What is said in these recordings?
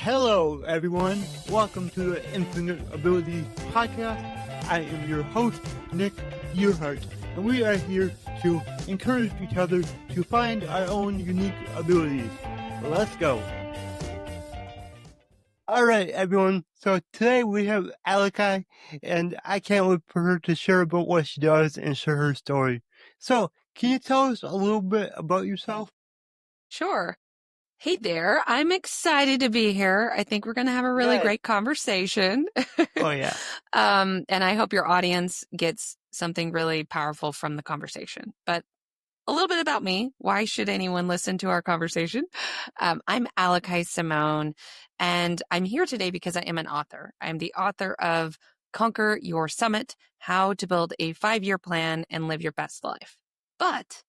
Hello, everyone. Welcome to the Infinite Abilities Podcast. I am your host, Nick Yerhart, and we are here to encourage each other to find our own unique abilities. Let's go. All right, everyone. So today we have Aliki, and I can't wait for her to share about what she does and share her story. So, can you tell us a little bit about yourself? Sure. Hey there. I'm excited to be here. I think we're going to have a really great conversation. Oh, yeah. And I hope your audience gets something really powerful from the conversation. But a little bit about me. Why should anyone listen to our conversation? I'm Aliki Samone, and I'm here today because I am an author. I'm the author of Conquer Your Summit, How to Build a 5-Year Plan and Live Your Best Life. But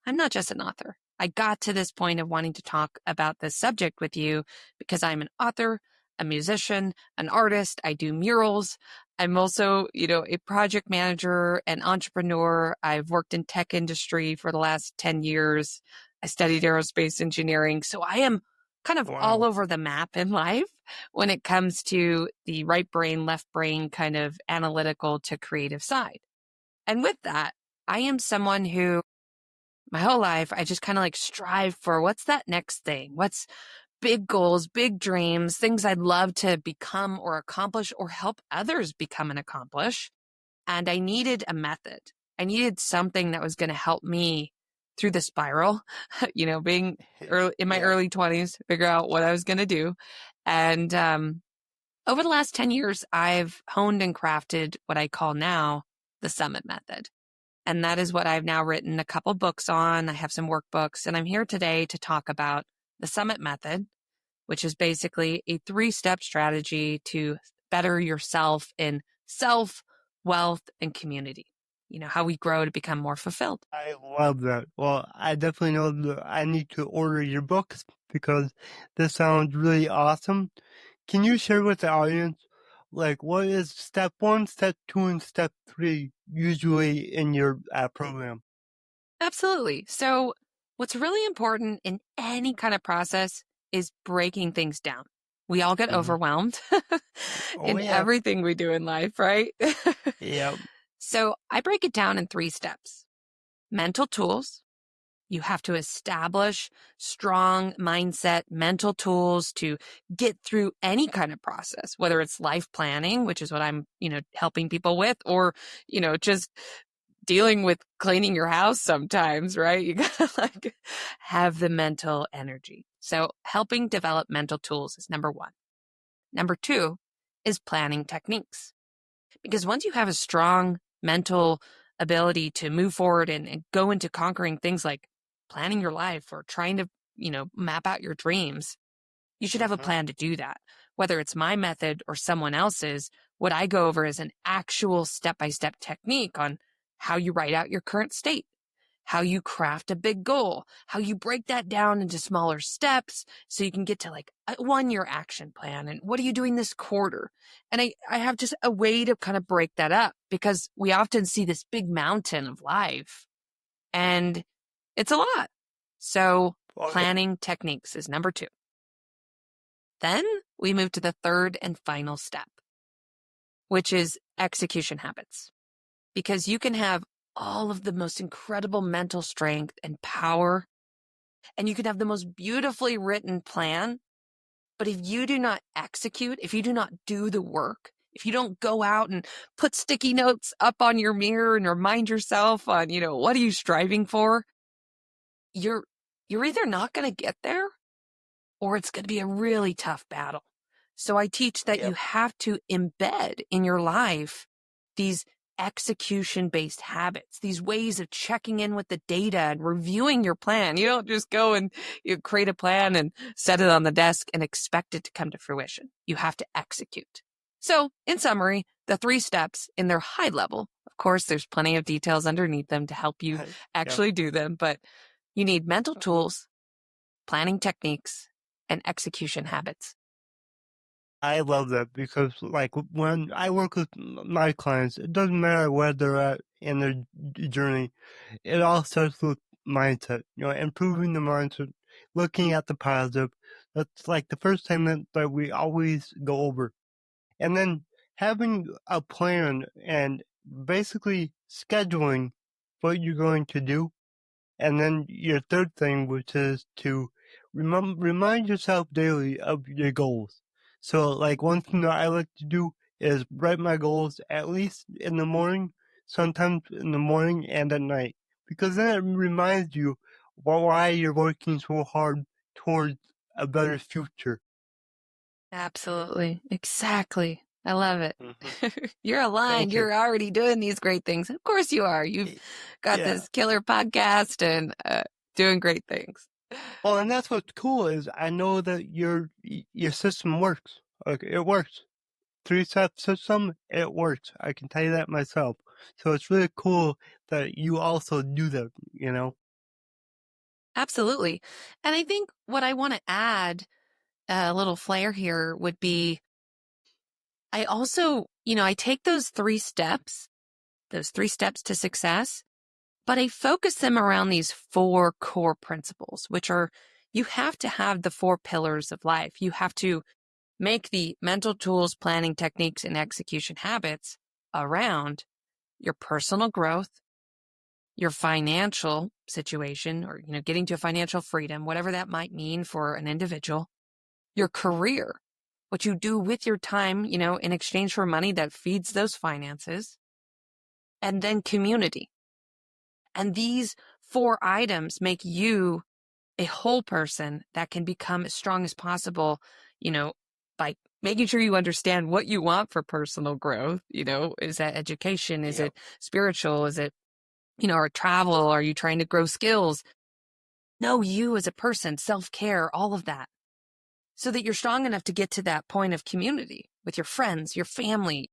I'm not just an author. I got to this point of wanting to talk about this subject with you because I'm an author, a musician, an artist. I do murals. I'm also, a project manager, an entrepreneur. I've worked in tech industry for the last 10 years. I studied aerospace engineering. So I am kind of all over the map in life when it comes to the right brain, left brain kind of analytical to creative side. And with that, I am someone who my whole life, I just kind of strive for what's that next thing? What's big goals, big dreams, things I'd love to become or accomplish or help others become and accomplish. And I needed a method. I needed something that was going to help me through the spiral, being in my early 20s, figure out what I was going to do. And over the last 10 years, I've honed and crafted what I call now the Summit Method. And that is what I've now written a couple books on. I have some workbooks, and I'm here today to talk about the Summit Method, which is basically a 3-step strategy to better yourself in self, wealth, and community. How we grow to become more fulfilled. I love that. Well, I definitely know that I need to order your books because this sounds really awesome. Can you share with the audience, what is step 1, step 2, and step 3 usually in your program? Absolutely. So what's really important in any kind of process is breaking things down. We all get overwhelmed in everything we do in life, right? Yep. So I break it down in 3 steps. Mental tools. You have to establish strong mindset, mental tools to get through any kind of process, whether it's life planning, which is what I'm, helping people with, or, just dealing with cleaning your house sometimes, right? You gotta have the mental energy. So helping develop mental tools is number 1. Number 2 is planning techniques. Because once you have a strong mental ability to move forward and go into conquering things like planning your life or trying to, map out your dreams, you should have a plan to do that. Whether it's my method or someone else's, what I go over is an actual step-by-step technique on how you write out your current state, how you craft a big goal, how you break that down into smaller steps so you can get to a 1-year action plan. And what are you doing this quarter? And I have just a way to kind of break that up because we often see this big mountain of life and it's a lot. So planning techniques is number 2. Then we move to the 3rd and final step, which is execution habits. Because you can have all of the most incredible mental strength and power, and you can have the most beautifully written plan. But if you do not execute, if you do not do the work, if you don't go out and put sticky notes up on your mirror and remind yourself on, what are you striving for, you're either not going to get there or it's going to be a really tough battle. So I teach that you have to embed in your life these execution-based habits, these ways of checking in with the data and reviewing your plan. You don't just go and you create a plan and set it on the desk and expect it to come to fruition. You have to execute. So in summary, the 3 steps in their high level, of course, there's plenty of details underneath them to help you actually do them, but you need mental tools, planning techniques, and execution habits. I love that because, when I work with my clients, it doesn't matter where they're at in their journey. It all starts with mindset, improving the mindset, looking at the positive That's like the first thing that we always go over. And then having a plan and basically scheduling what you're going to do. And then your third thing, which is to remind yourself daily of your goals. So, like, one thing that I like to do is write my goals at least in the morning, sometimes in the morning and at night, because then it reminds you why you're working so hard towards a better future. Absolutely. Exactly. I love it. Hmm. You're aligned. Thank you. You're already doing these great things. Of course you are. You've got Yeah. this killer podcast and doing great things. Well, and that's what's cool is I know that your system works. Like, it works. Three-step system, it works. I can tell you that myself. So it's really cool that you also do that, you know? Absolutely. And I think what I want to add, a little flair here would be I also, I take those 3 steps to success, but I focus them around these 4 core principles, which are you have to have the 4 pillars of life. You have to make the mental tools, planning techniques, and execution habits around your personal growth, your financial situation, or, getting to financial freedom, whatever that might mean for an individual, your career, what you do with your time, in exchange for money that feeds those finances, and then community. And these 4 items make you a whole person that can become as strong as possible, by making sure you understand what you want for personal growth. Is that education? Is Yep. it spiritual? Is it, or travel? Are you trying to grow skills? Know you as a person, self-care, all of that, so that you're strong enough to get to that point of community with your friends, your family,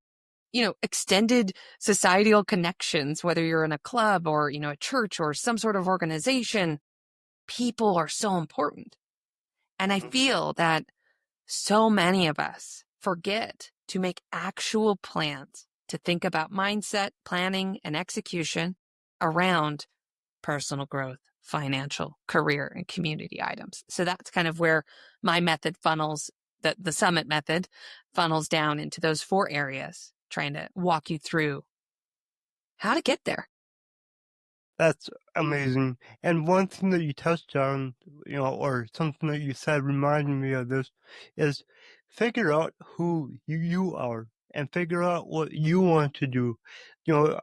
extended societal connections, whether you're in a club or, a church or some sort of organization. People are so important. And I Mhm. feel that so many of us forget to make actual plans to think about mindset, planning, and execution around personal growth, financial, career, and community items. So that's kind of where my method funnels, the summit method funnels down into those 4 areas, trying to walk you through how to get there. That's amazing. And one thing that you touched on, or something that you said reminded me of this, is figure out who you are and figure out what you want to do.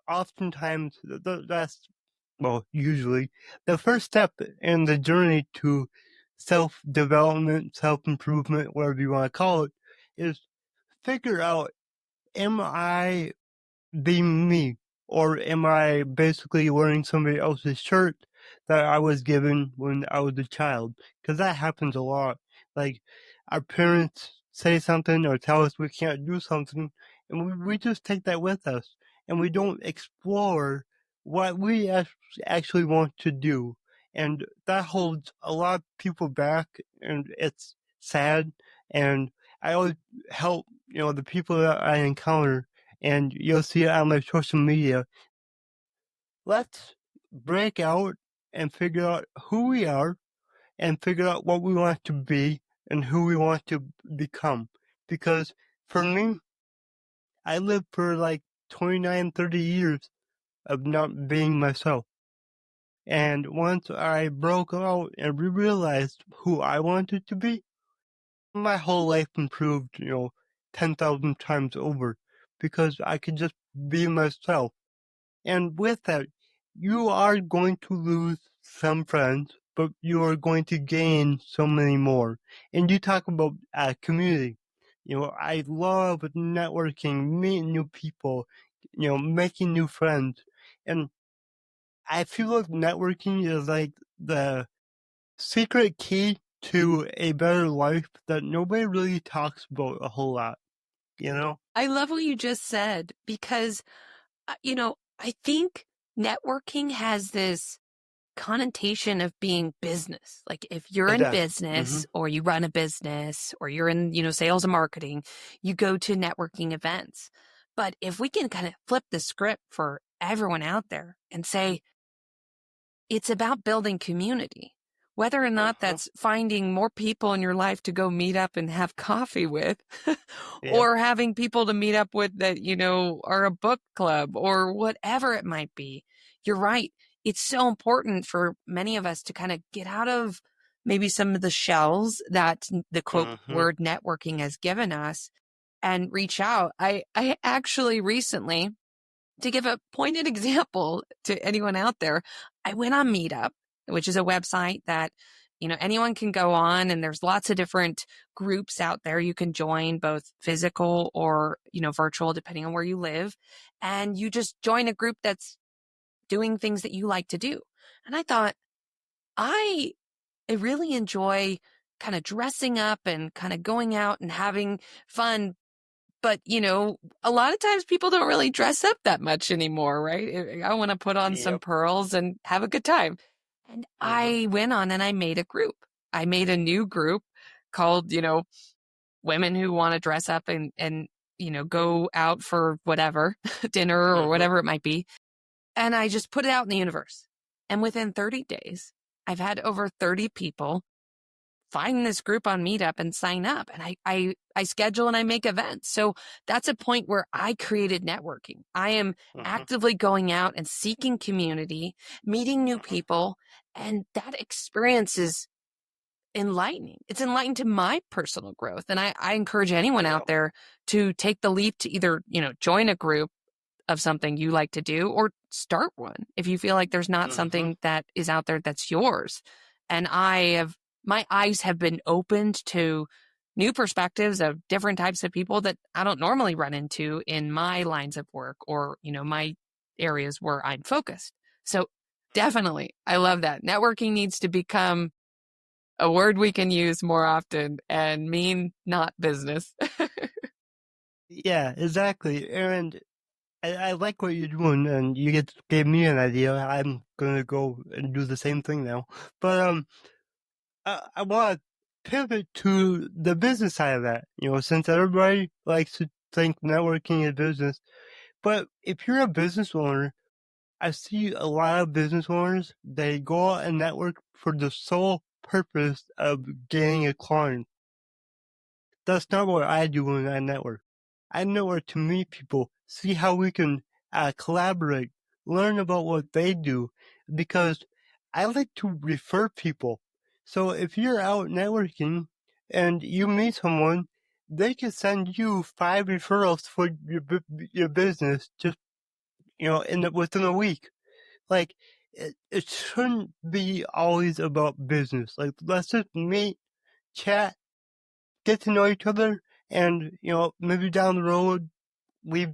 Oftentimes that's, well, usually the first step in the journey to self-development, self-improvement, whatever you want to call it, is figure out, am I being me? Or am I basically wearing somebody else's shirt that I was given when I was a child? Because that happens a lot. Like, our parents say something or tell us we can't do something, and we just take that with us, and we don't explore what we actually want to do. And that holds a lot of people back, and it's sad. And I always help, the people that I encounter, and you'll see it on my social media. Let's break out and figure out who we are and figure out what we want to be and who we want to become. Because for me, I lived for like 29, 30 years of not being myself. And once I broke out and realized who I wanted to be, my whole life improved, 10,000 times over because I could just be myself. And with that, you are going to lose some friends, but you are going to gain so many more. And you talk about community. I love networking, meeting new people, making new friends. And I feel like networking is like the secret key to a better life that nobody really talks about a whole lot, you know? I love what you just said because, I think networking has this connotation of being business. Like if you're It in does. Mm-hmm. business or you run a business or you're in, sales and marketing, you go to networking events. But if we can kind of flip the script for everyone out there and say, it's about building community. whether or not Uh-huh. that's finding more people in your life to go meet up and have coffee with, Yep. or having people to meet up with that, are a book club or whatever it might be. You're right. It's so important for many of us to kind of get out of maybe some of the shells that the quote Mm-hmm. word networking has given us and reach out. I actually recently, to give a pointed example to anyone out there, I went on Meetup, which is a website that, anyone can go on, and there's lots of different groups out there you can join, both physical or, virtual, depending on where you live. And you just join a group that's doing things that you like to do. And I thought, I really enjoy kind of dressing up and kind of going out and having fun. But, a lot of times people don't really dress up that much anymore, right? I want to put on some Yep. pearls and have a good time. And Mm-hmm. I went on and I made a group. I made a new group called, women who want to dress up and, go out for whatever, dinner or Mm-hmm. whatever it might be. And I just put it out in the universe. And within 30 days, I've had over 30 people find this group on Meetup and sign up. And I schedule and I make events. So that's a point where I created networking. I am Mm-hmm. actively going out and seeking community, meeting new Mm-hmm. people. And that experience is enlightening. It's enlightening to my personal growth. And I encourage anyone out Yep. there to take the leap to either, join a group of something you like to do or start one if you feel like there's not Mm-hmm. something that is out there that's yours. And my eyes have been opened to new perspectives of different types of people that I don't normally run into in my lines of work or, my areas where I'm focused. So definitely, I love that. Networking needs to become a word we can use more often and mean not business. Yeah, exactly. And I like what you're doing, and you gave me an idea. I'm gonna go and do the same thing now. But I want to pivot to the business side of that. Since everybody likes to think networking is business, but if you're a business owner, I see a lot of business owners, they go out and network for the sole purpose of gaining a client. That's not what I do when I network. I network to meet people, see how we can collaborate, learn about what they do, because I like to refer people. So if you're out networking and you meet someone, they can send you 5 referrals for your business just within a week. Like it shouldn't be always about business. Like let's just meet, chat, get to know each other, and maybe down the road we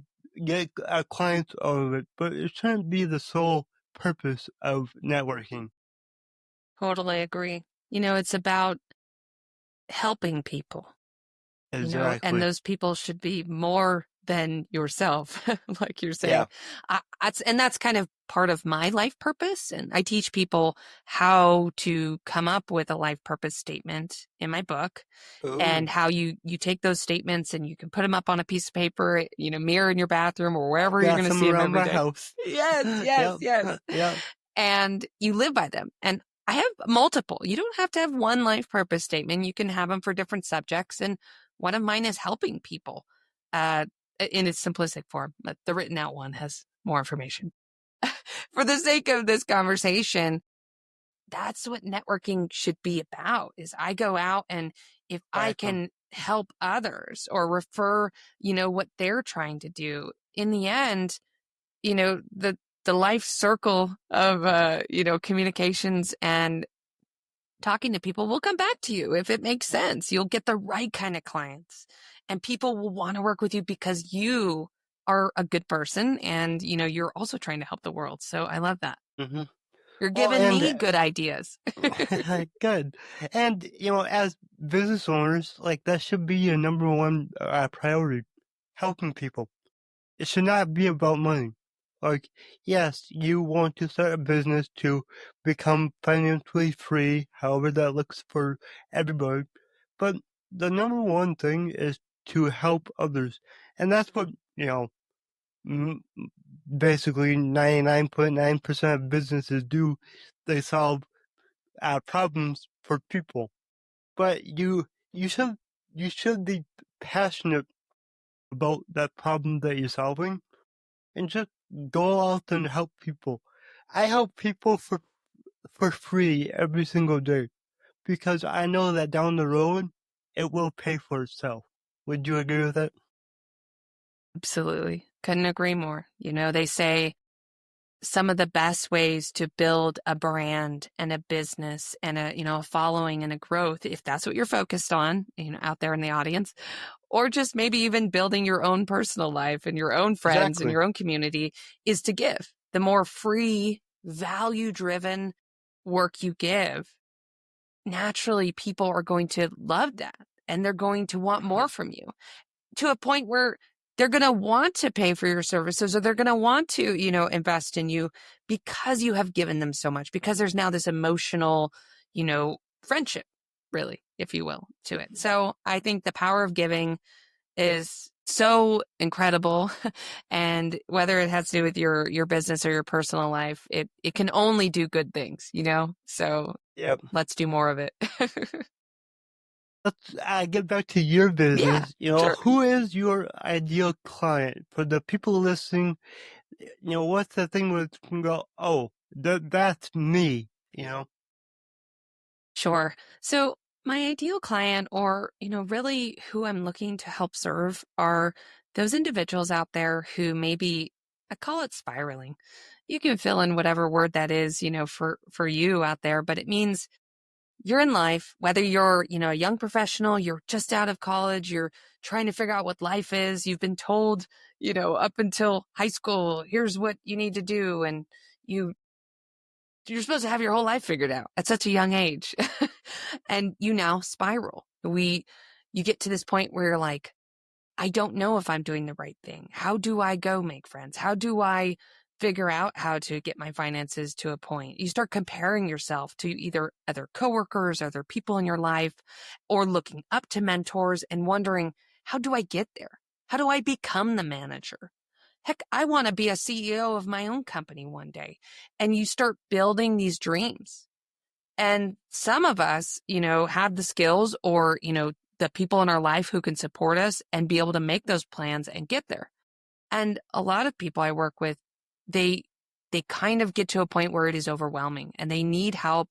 get clients out of it. But it shouldn't be the sole purpose of networking. Totally agree. It's about helping people. And Exactly. those people should be more than yourself, like you're Yeah. saying. That's kind of part of my life purpose. And I teach people how to come up with a life purpose statement in my book, and Ooh, how you take those statements and you can put them up on a piece of paper, mirror in your bathroom or I've wherever you're got going to some see them around every my day. house. Yes, yes, Yep. yes. Yep. And you live by them. And I have multiple. You don't have to have one life purpose statement. You can have them for different subjects. And one of mine is helping people uh, in its simplistic form. But the written out one has more information. For the sake of this conversation, that's what networking should be about. Is I go out, and if I Exactly. can help others or refer, what they're trying to do, in the end, the life circle of communications and talking to people will come back to you if it makes sense. You'll get the right kind of clients, and people will want to work with you because you are a good person, and you're also trying to help the world. So I love that. Hmm. You're Well, giving and me good ideas. good. And as business owners, like that should be your number one priority, helping people. It should not be about money. Like, yes, you want to start a business to become financially free, however that looks for everybody. But the number one thing is to help others. And that's what, m- basically 99.9% of businesses do. They solve problems for people. But you should you should be passionate about that problem that you're solving and just go out and help people. I help people for free every single day because I know that down the road it will pay for itself. Would you agree with that? Absolutely. Couldn't agree more. They say some of the best ways to build a brand and a business and a following and a growth, if that's what you're focused on, out there in the audience, or just maybe even building your own personal life and your own friends and Exactly. your own community, is to give. The more free, value-driven work you give, naturally people are going to love that and they're going to want more from you, to a point where they're going to want to pay for your services, or they're going to want to, invest in you because you have given them so much, because there's now this emotional, friendship, really, if you will, to it. So I think the power of giving is so incredible. And whether it has to do with your business or your personal life, it can only do good things. So Yep. let's do more of it. Let's get back to your Yeah, business. sure. Who is your ideal client? For the people listening, what's the thing where you can go, oh, that's me, Sure. So my ideal client, or, really who I'm looking to help serve, are those individuals out there who maybe, I call it spiraling. You can fill in whatever word that is, for you out there, but it means you're in life, whether you're, a young professional, you're just out of college, you're trying to figure out what life is. You've been told, up until high school, here's what you need to do. And you you're supposed to have your whole life figured out at such a young age. And you now spiral. You get to this point where you're like, I don't know if I'm doing the right thing. How do I go make friends? How do I figure out how to get my finances to a point? You start comparing yourself to either other coworkers, other people in your life, or looking up to mentors and wondering, how do I get there? How do I become the manager? Heck, I want to be a CEO of my own company one day. And you start building these dreams. And some of us, have the skills, or, the people in our life who can support us and be able to make those plans and get there. And a lot of people I work with, they kind of get to a point where it is overwhelming and they need help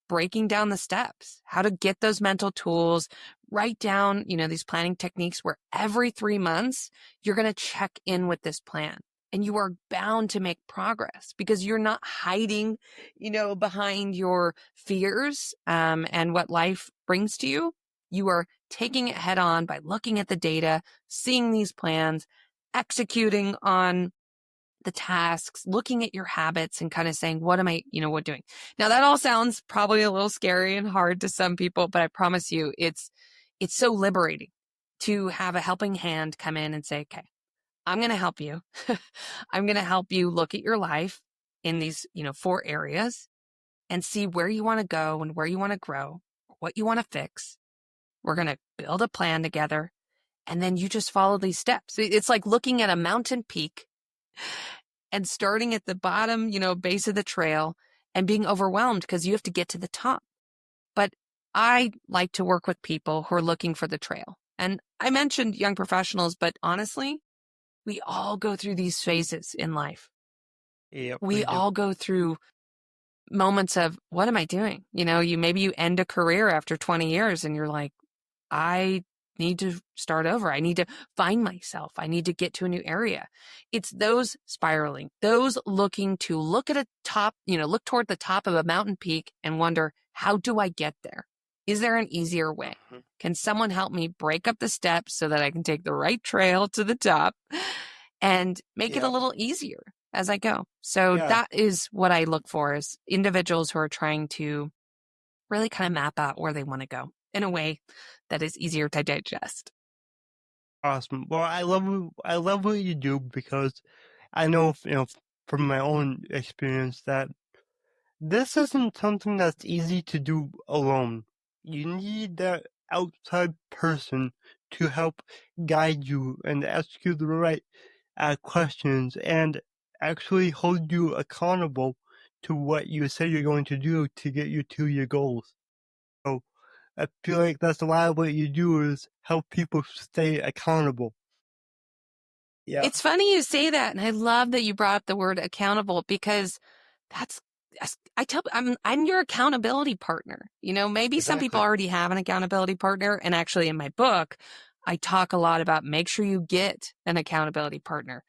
breaking down the steps, how to get those mental tools, write down, these planning techniques where every 3 months you're going to check in with this plan. And you are bound to make progress because you're not hiding, behind your fears, and what life brings to you. You are taking it head on by looking at the data, seeing these plans, executing on the tasks, looking at your habits and kind of saying, what am I, what doing? Now that all sounds probably a little scary and hard to some people, but I promise you it's so liberating to have a helping hand come in and say, okay, I'm going to help you. I'm going to help you look at your life in these, 4 areas and see where you want to go and where you want to grow, what you want to fix. We're going to build a plan together. And then you just follow these steps. It's like looking at a mountain peak and starting at the bottom, base of the trail and being overwhelmed because you have to get to the top. But I like to work with people who are looking for the trail. And I mentioned young professionals, but honestly, we all go through these phases in life. Yep, We we do. all go through moments of, what am I doing? Maybe you end a career after 20 years and you're like, I need to start over. I need to find myself. I need to get to a new area. It's those spiraling, those looking to look at a top, look toward the top of a mountain peak and wonder, how do I get there? Is there an easier way? Can someone help me break up the steps so that I can take the right trail to the top and make it a Yep. little easier as I go? So Yeah. that is what I look for, is individuals who are trying to really kind of map out where they want to go in a way that is easier to digest. Awesome. Well, I love what you do because I know, from my own experience that this isn't something that's easy to do alone. You need that outside person to help guide you and ask you the right questions and actually hold you accountable to what you say you're going to do to get you to your goals. So I feel like that's a lot of what you do is help people stay accountable. Yeah. It's funny you say that, and I love that you brought up the word accountable because that's I'm your accountability partner. You know, maybe some people Exactly. already have an accountability partner, and actually in my book, I talk a lot about make sure you get an accountability partner.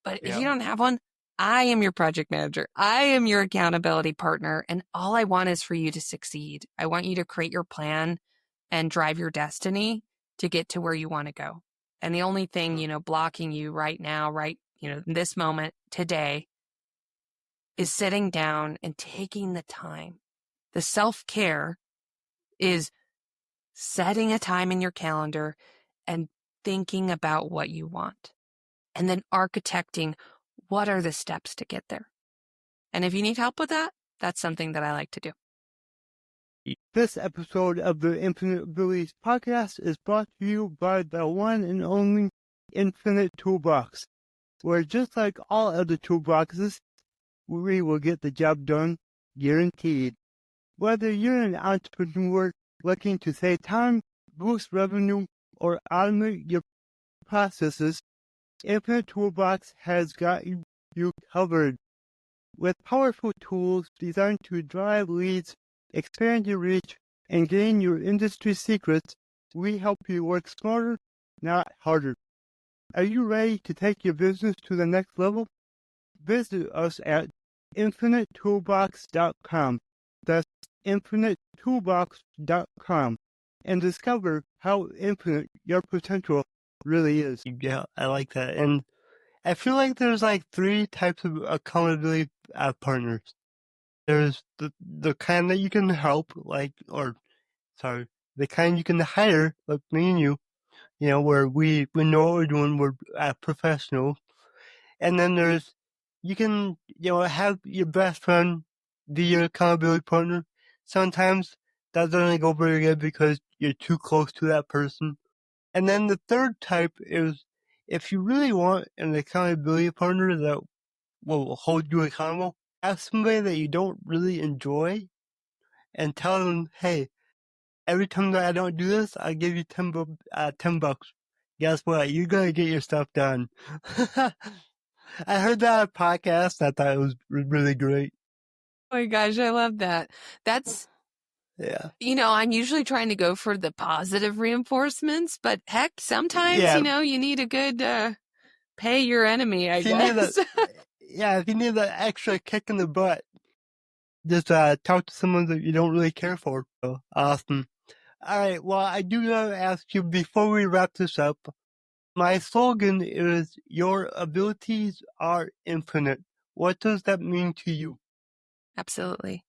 But if you Yeah. don't have one, I am your project manager. I am your accountability partner, and all I want is for you to succeed. I want you to create your plan and drive your destiny to get to where you want to go. And the only thing, you know, blocking you right now, right, you know, in this moment today is sitting down and taking the time. The self-care is setting a time in your calendar and thinking about what you want and then architecting what are the steps to get there. And if you need help with that, that's something that I like to do. This episode of the Infinite Abilities podcast is brought to you by the one and only Infinite Toolbox, where just like all other toolboxes, we will get the job done, guaranteed. Whether you're an entrepreneur looking to save time, boost revenue, or automate your processes, Infinite Toolbox has got you covered. With powerful tools designed to drive leads, expand your reach, and gain your industry secrets, we help you work smarter, not harder. Are you ready to take your business to the next level? Visit us at infinitetoolbox.com. That's infinitetoolbox.com. And discover how infinite your potential really is. Yeah, I like that. And I feel like there's like 3 types of accountability partners. There's the kind that you can help, like, or sorry, the kind you can hire, like me and you know, where we know what we're doing, we're professionals. And then there's, you can, you know, have your best friend be your accountability partner. Sometimes that doesn't go very good because you're too close to that person. And then the third type is if you really want an accountability partner that will hold you accountable, have somebody that you don't really enjoy and tell them, hey, every time that I don't do this, I give you 10 bucks. Guess what? You're going to get your stuff done. I heard that on a podcast. I thought it was really great. Oh my gosh, I love that. That's, Yeah. you know, I'm usually trying to go for the positive reinforcements, but heck, sometimes, Yeah. you know, you need a good pay your enemy, I If you need guess. if you need that extra kick in the butt, just talk to someone that you don't really care for. So, awesome. All right. Well, I do want to ask you before we wrap this up. My slogan is "Your abilities are infinite." What does that mean to you? Absolutely.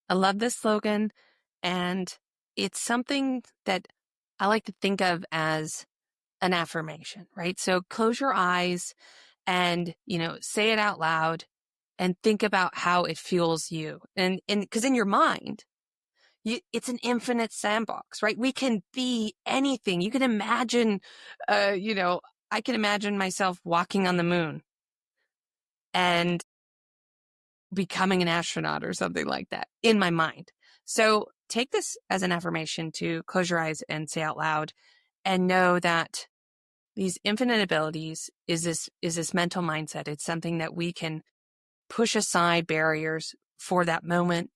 I love this slogan, and it's something that I like to think of as an affirmation, right? So close your eyes and, you know, say it out loud and think about how it fuels you. And because in your mind, it's an infinite sandbox, right? We can be anything. You can imagine, you know, I can imagine myself walking on the moon and becoming an astronaut or something like that in my mind. So take this as an affirmation to close your eyes and say out loud and know that these infinite abilities is this mental mindset. It's something that we can push aside barriers for that moment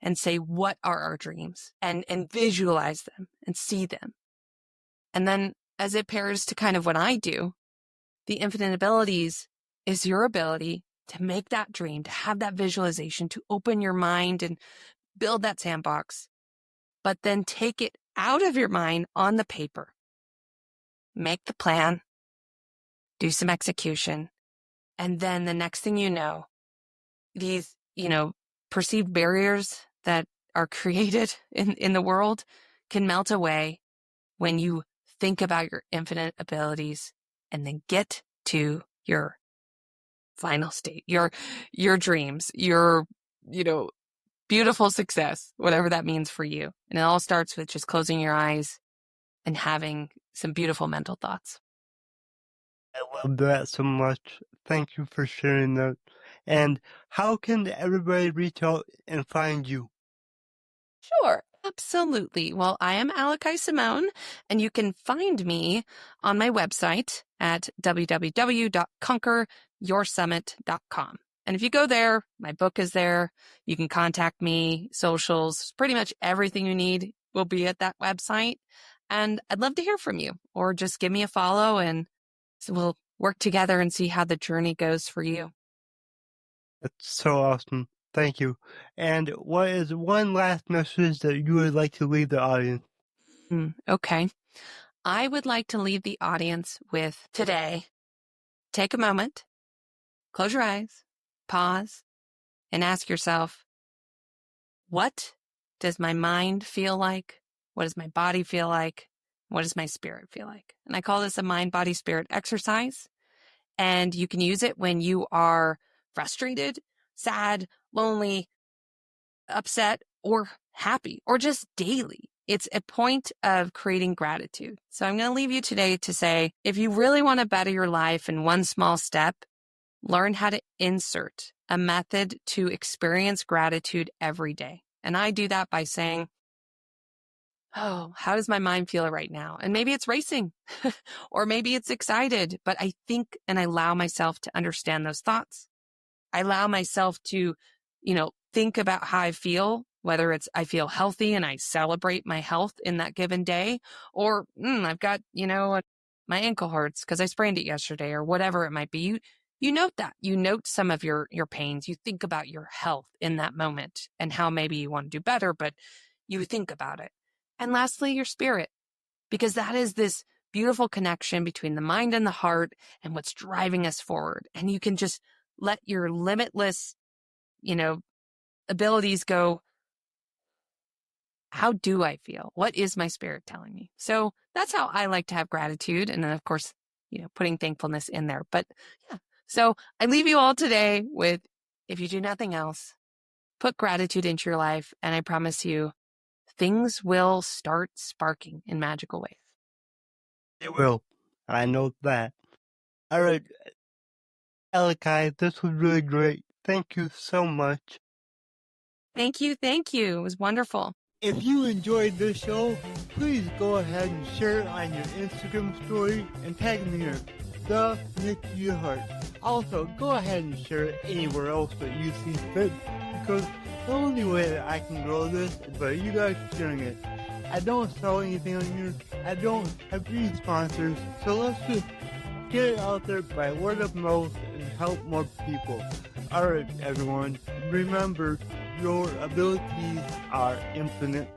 and say, what are our dreams? And visualize them and see them. And then as it pairs to kind of what I do, the infinite abilities is your ability to make that dream, to have that visualization, to open your mind and build that sandbox, but then take it out of your mind on the paper. Make the plan, do some execution, and then the next thing you know, these, you know, perceived barriers that are created in the world can melt away when you think about your infinite abilities and then get to your final state, your dreams, your, you know, beautiful success, whatever that means for you. And it all starts with just closing your eyes and having some beautiful mental thoughts. I love that so much. Thank you for sharing that. And how can everybody reach out and find you? Sure, absolutely. Well, I am Aliki Samone, and you can find me on my website at www.conqueryoursummit.com. And if you go there, my book is there. You can contact me, socials, pretty much everything you need will be at that website. And I'd love to hear from you, or just give me a follow and so we'll work together and see how the journey goes for you. That's so awesome. Thank you. And what is one last message that you would like to leave the audience? Okay. I would like to leave the audience with today. Take a moment, close your eyes, pause, and ask yourself, what does my mind feel like? What does my body feel like? What does my spirit feel like? And I call this a mind, body, spirit exercise. And you can use it when you are frustrated, sad, lonely, upset, or happy, or just daily. It's a point of creating gratitude. So I'm going to leave you today to say, if you really want to better your life in one small step, learn how to insert a method to experience gratitude every day. And I do that by saying, oh, how does my mind feel right now? And maybe it's racing or maybe it's excited, but I think and I allow myself to understand those thoughts. I allow myself to, think about how I feel, whether it's I feel healthy and I celebrate my health in that given day, or I've got, my ankle hurts because I sprained it yesterday or whatever it might be. You note that. You note some of your pains. You think about your health in that moment and how maybe you want to do better, but you think about it. And lastly, your spirit, because that is this beautiful connection between the mind and the heart and what's driving us forward. And you can just let your limitless, abilities go, how do I feel? What is my spirit telling me? So that's how I like to have gratitude. And then, of course, putting thankfulness in there. But yeah, so I leave you all today with, if you do nothing else, put gratitude into your life. And I promise you, things will start sparking in magical ways. It will. I know that. All right, Aliki, this was really great. Thank you so much. Thank you. Thank you. It was wonderful. If you enjoyed this show, please go ahead and share it on your Instagram story and tag me in the Nick Yerhart. Also, go ahead and share it anywhere else that you see fit, because the only way that I can grow this is by you guys sharing it. I don't sell anything on here. I don't have any sponsors, so let's just get it out there by word of mouth and help more people. Alright, everyone, remember, your abilities are infinite.